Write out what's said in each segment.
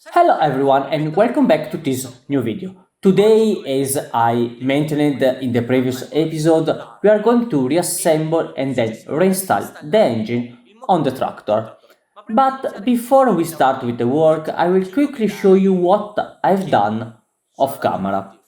Hello everyone and welcome back to this new video. Today, as I mentioned in the previous episode, we are going to reassemble and then reinstall the engine on the tractor. But before we start with the work, I will quickly show you what I've done off camera.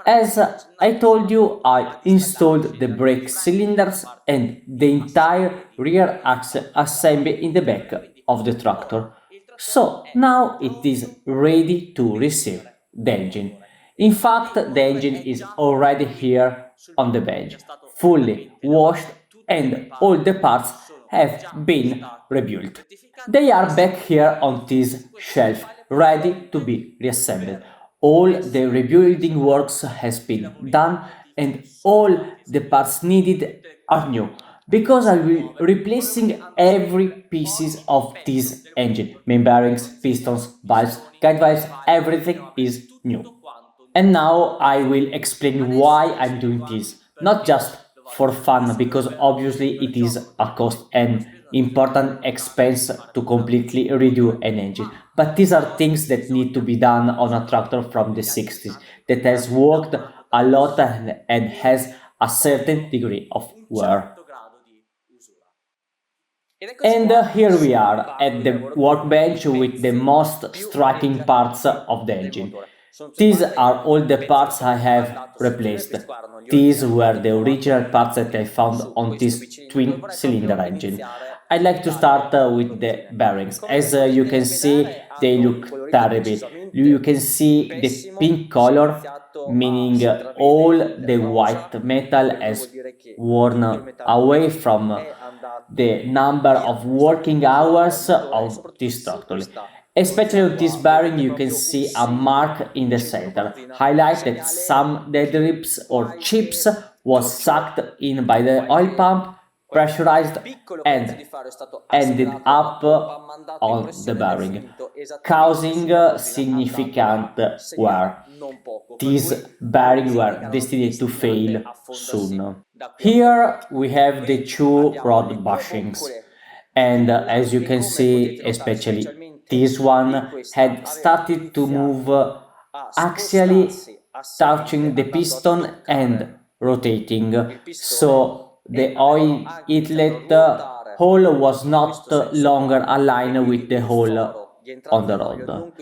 As I told you, I installed the brake cylinders and the entire rear axle assembly in the back of the tractor. So now it is ready to receive the engine. In fact, the engine is already here on the bench, fully washed, and all the parts have been rebuilt. They are back here on this shelf, ready to be reassembled. All the rebuilding works has been done and all the parts needed are new because I will replacing every pieces of this engine. Main bearings, pistons, valves, guide valves, everything is new. And now I will explain why I'm doing this. Not just for fun, because obviously it is a cost and important expense to completely redo an engine. But these are things that need to be done on a tractor from the 60s that has worked a lot and has a certain degree of wear. And here we are at the workbench with the most striking parts of the engine. These are all the parts I have replaced. These were the original parts that I found on this twin cylinder engine. I'd like to start with the bearings. As you can see, they look terrible. You can see the pink color, meaning all the white metal has worn away from the number of working hours of this tractor. Especially on this bearing, you can see a mark in the center, highlight that some dead drips or chips was sucked in by the oil pump, pressurized, and ended up on the bearing, causing significant wear. These bearings were destined to fail soon. Here we have the two rod bushings, and as you can see, especially this one had started to move axially, touching the piston and rotating. So the oil inlet hole was not longer aligned with the hole on the rod.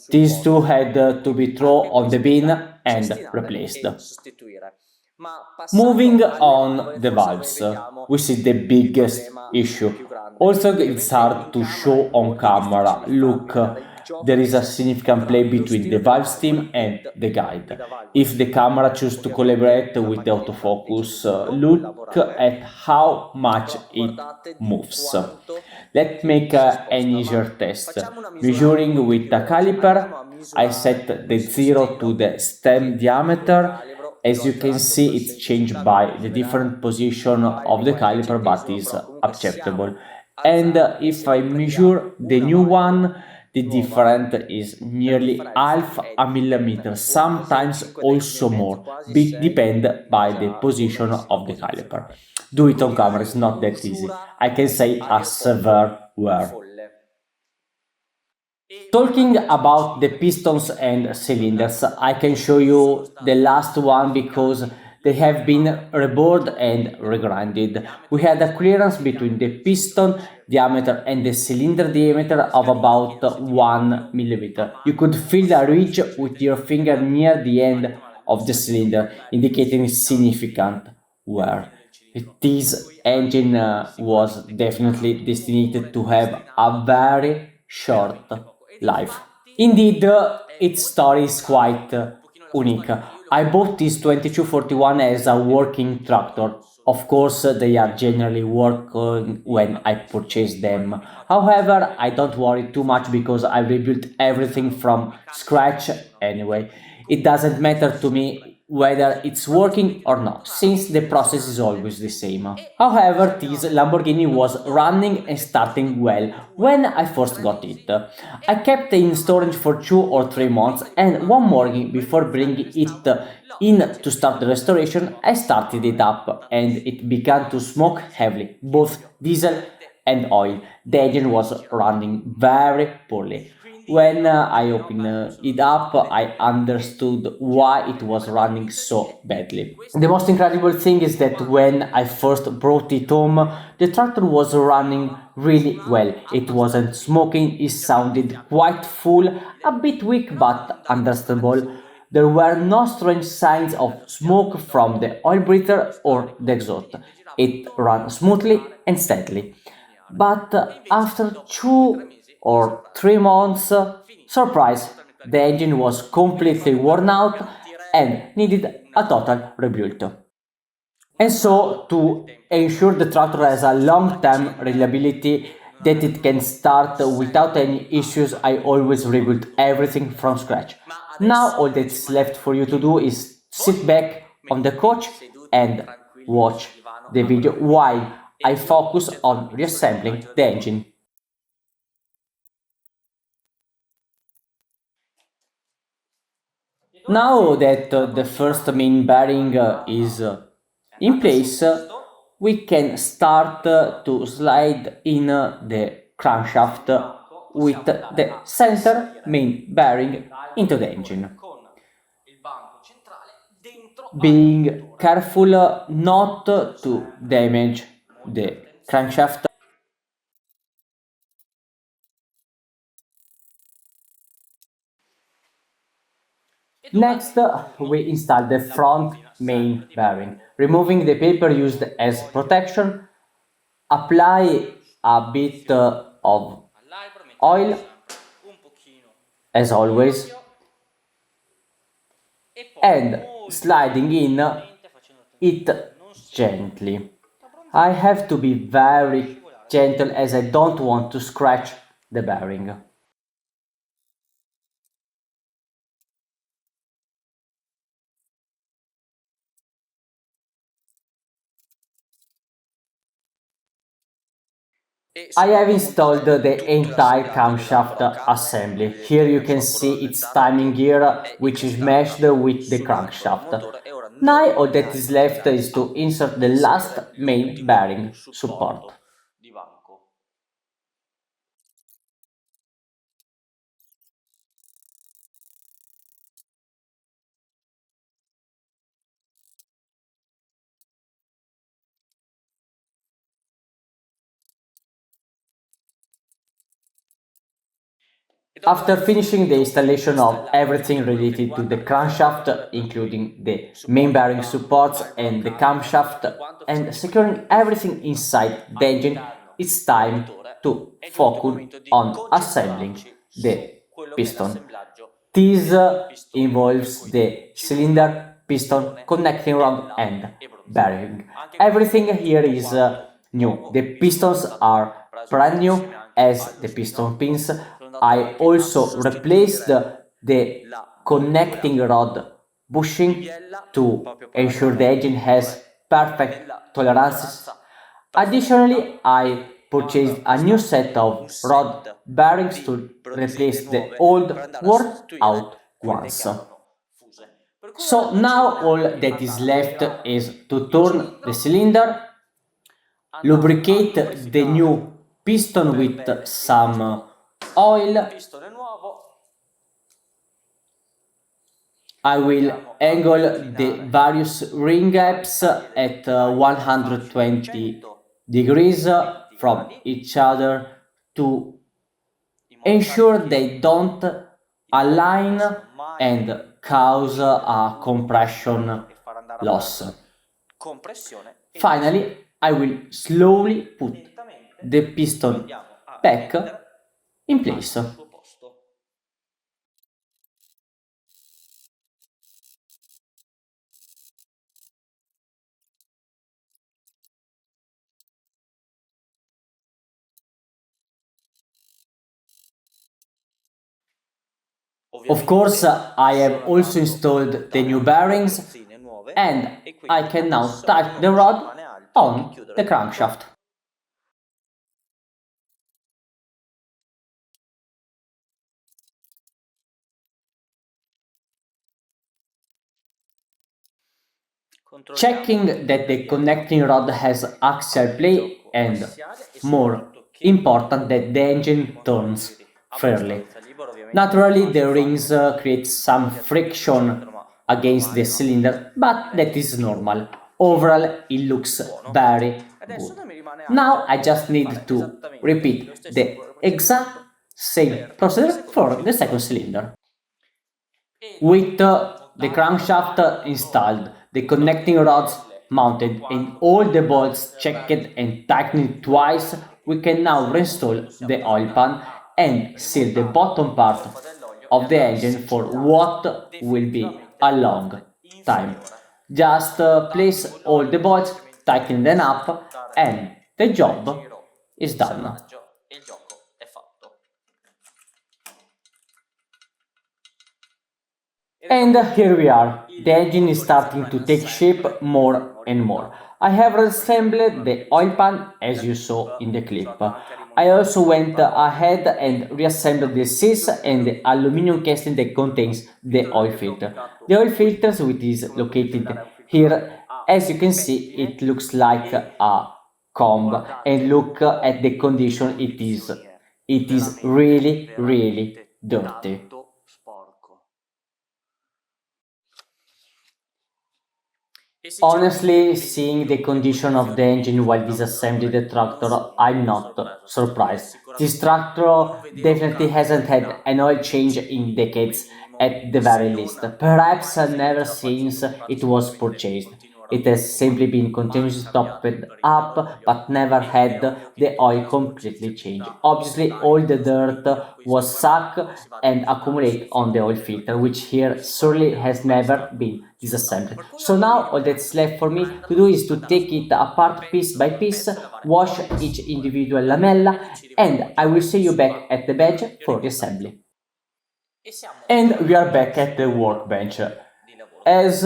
These two had to be thrown on the bin and replaced. Moving on the valves, which is the biggest issue. Also, it's hard to show on camera. Look, there is a significant play between the valve stem and the guide. If the camera chooses to collaborate with the autofocus, look at how much it moves. Let's make an easier test. Measuring with the caliper, I set the zero to the stem diameter. As you can see, it's changed by the different position of the caliper, but is acceptable. And if I measure the new one, the difference is nearly half a millimeter, sometimes also more, depend by the position of the caliper. Do it on camera, it's not that easy. I can say a severe wear. Talking about the pistons and cylinders, I can show you the last one because they have been rebored and regrinded. We had a clearance between the piston diameter and the cylinder diameter of about 1 millimeter. You could feel a ridge with your finger near the end of the cylinder, indicating significant wear. This engine was definitely destined to have a very short life. Indeed, its story is quite unique. I bought this 2241 as a working tractor. Of course, they are generally working when I purchase them. However, I don't worry too much because I rebuilt everything from scratch anyway. It doesn't matter to me whether it's working or not, since the process is always the same. However, this Lamborghini was running and starting well when I first got it. I kept it in storage for 2 or 3 months, and one morning before bringing it in to start the restoration, I started it up and it began to smoke heavily, both diesel and oil. The engine was running very poorly. When I opened it up, I understood why it was running so badly. The most incredible thing is that when I first brought it home, the tractor was running really well. It wasn't smoking, it sounded quite full, a bit weak but understandable. There were no strange signs of smoke from the oil breather or the exhaust. It ran smoothly and steadily. But after 2 or 3 months, surprise, the engine was completely worn out and needed a total rebuild. And so, to ensure the tractor has a long-term reliability that it can start without any issues, I always rebuild everything from scratch. Now all that's left for you to do is sit back on the couch and watch the video while I focus on reassembling the engine. Now that the first main bearing is in place, we can start to slide in the crankshaft with the center main bearing into the engine. Being careful not to damage the crankshaft. Next, we install the front main bearing, removing the paper used as protection. Apply a bit of oil, as always, and sliding in it gently. I have to be very gentle as I don't want to scratch the bearing. I have installed the entire camshaft assembly. Here you can see its timing gear which is meshed with the crankshaft. Now all that is left is to insert the last main bearing support. After finishing the installation of everything related to the crankshaft, including the main bearing supports and the camshaft, and securing everything inside the engine, it's time to focus on assembling the piston. This involves the cylinder, piston, connecting rod and bearing. Everything here is new. The pistons are brand new as the piston pins. I also replaced the connecting rod bushing to ensure the engine has perfect tolerances. Additionally, I purchased a new set of rod bearings to replace the old worn out ones. So now all that is left is to turn the cylinder, lubricate the new piston with some oil. I will angle the various ring gaps at 120 degrees from each other to ensure they don't align and cause a compression loss. Finally, I will slowly put the piston back in place. Of course, I have also installed the new bearings and I can now tighten the rod on the crankshaft. Checking that the connecting rod has axial play and, more important, that the engine turns fairly. Naturally, the rings create some friction against the cylinder, but that is normal. Overall, it looks very good. Now I just need to repeat the exact same procedure for the second cylinder. With the crankshaft installed, the connecting rods mounted, and all the bolts checked and tightened twice, we can now reinstall the oil pan and seal the bottom part of the engine for what will be a long time. Just place all the bolts, tighten them up, and the job is done. And here we are. The engine is starting to take shape more and more. I have reassembled the oil pan as you saw in the clip. I also went ahead and reassembled the seals and the aluminum casing that contains the oil filter. The oil filter, which is located here, as you can see, it looks like a comb, and look at the condition it is. It is really, really dirty. Honestly, seeing the condition of the engine while disassembling the tractor, I'm not surprised. This tractor definitely hasn't had an oil change in decades at the very least, perhaps never since it was purchased. It has simply been continuously topped up but never had the oil completely changed. Obviously, all the dirt was sucked and accumulated on the oil filter, which here surely has never been disassembled. So now all that's left for me to do is to take it apart piece by piece, wash each individual lamella, and I will see you back at the bench for the assembly. And we are back at the workbench. As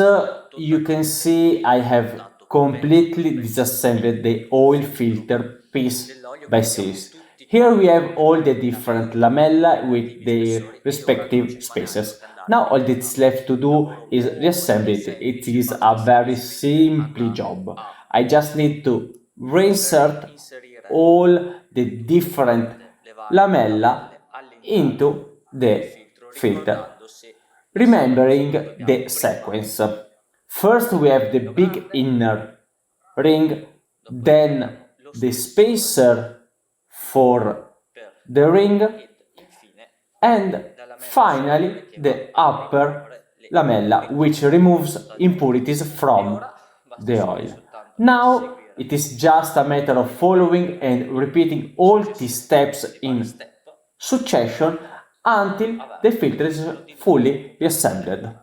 you can see, I have completely disassembled the oil filter piece by piece. Here we have all the different lamella with their respective spaces. Now all that's left to do is reassemble it. It is a very simple job. I just need to reinsert all the different lamella into the filter, remembering the sequence. First we have the big inner ring, then the spacer for the ring, and finally the upper lamella, which removes impurities from the oil. Now it is just a matter of following and repeating all these steps in succession until the filter is fully reassembled.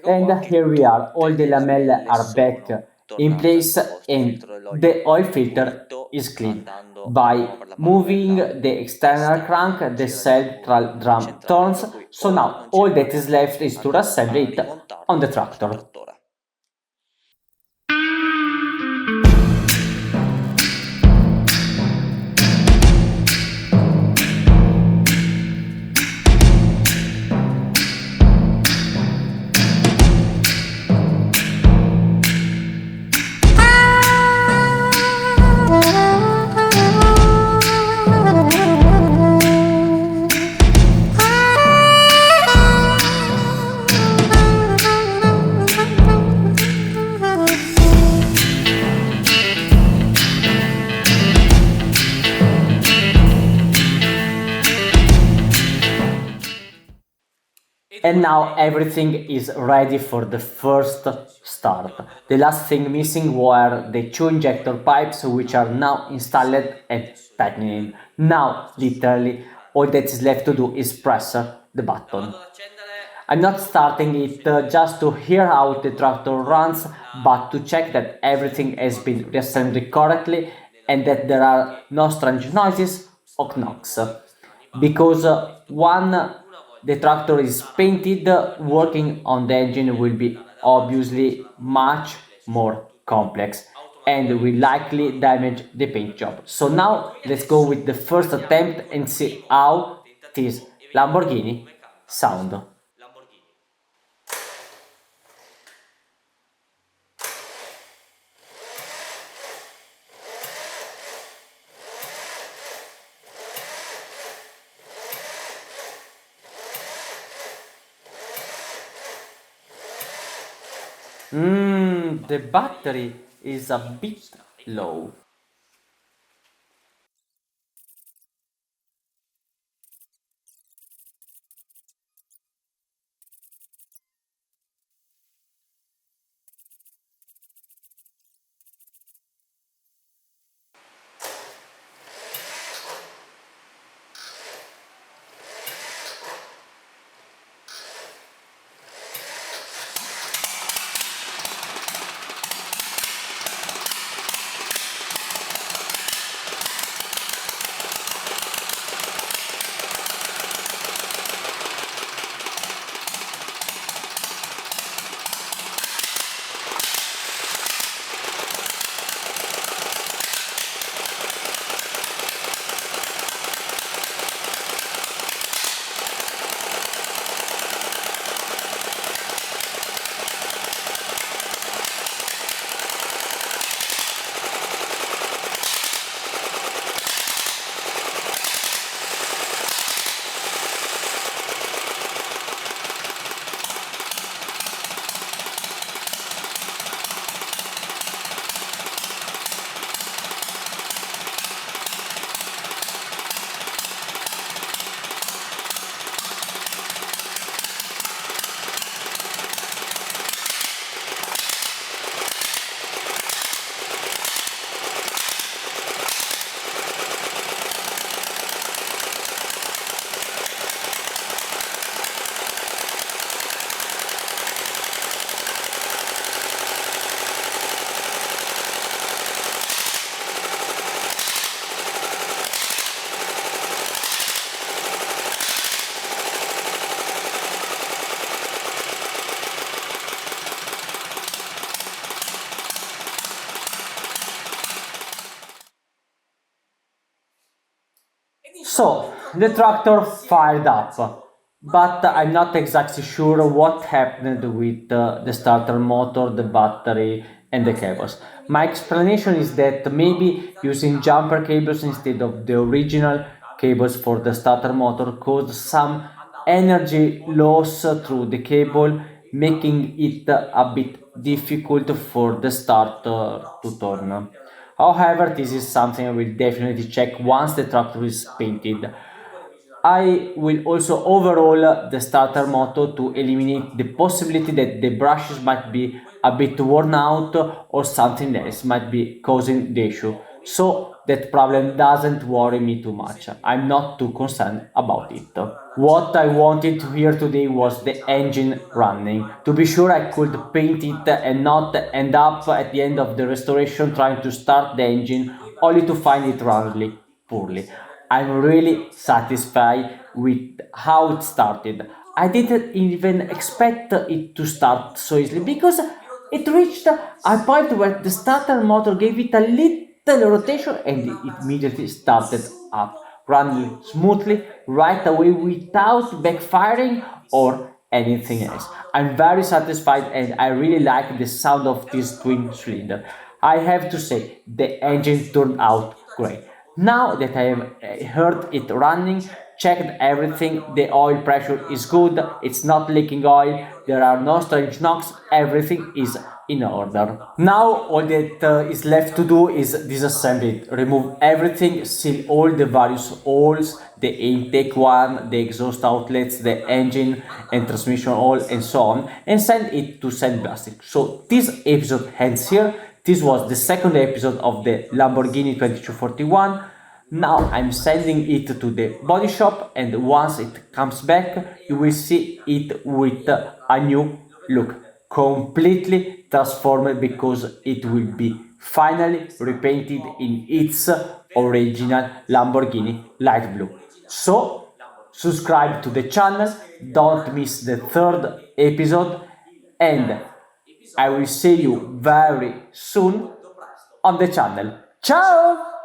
And here we are, all the lamelle are back in place and the oil filter is clean. By moving the external crank, the central drum turns, so now all that is left is to reassemble it on the tractor. And now everything is ready for the first start. The last thing missing were the two injector pipes, which are now installed and tightening. Now, literally, all that is left to do is press the button. I'm not starting it just to hear how the tractor runs, but to check that everything has been reassembled correctly and that there are no strange noises or knocks. Because one, the tractor is painted, working on the engine will be obviously much more complex and will likely damage the paint job. So now let's go with the first attempt and see how this Lamborghini sound. The battery is a bit low. So, the tractor fired up, but I'm not exactly sure what happened with the starter motor, the battery, and the cables. My explanation is that maybe using jumper cables instead of the original cables for the starter motor caused some energy loss through the cable, making it a bit difficult for the starter to turn. However, this is something I will definitely check once the tractor is painted. I will also overhaul the starter motor to eliminate the possibility that the brushes might be a bit worn out or something else might be causing the issue. So that problem doesn't worry me too much. I'm not too concerned about it. What I wanted to hear today was the engine running. To be sure I could paint it and not end up at the end of the restoration trying to start the engine only to find it running poorly. I'm really satisfied with how it started. I didn't even expect it to start so easily because it reached a point where the starter motor gave it a little rotation and it immediately started up, running smoothly right away without backfiring or anything else. I'm very satisfied and I really like the sound of this twin cylinder. I have to say, the engine turned out great. Now that I have heard it running, checked everything, the oil pressure is good, it's not leaking oil, there are no strange knocks, everything is in order. Now all that is left to do is disassemble it, remove everything, seal all the various holes, the intake one, the exhaust outlets, the engine and transmission oil and so on, and send it to sandblasting. So this episode ends here. This was the second episode of the Lamborghini 2241. Now I'm sending it to the body shop and once it comes back you will see it with a new look, completely transformed because it will be finally repainted in its original Lamborghini light blue. So subscribe to the channel, don't miss the third episode, and I will see you very soon on the channel. Ciao!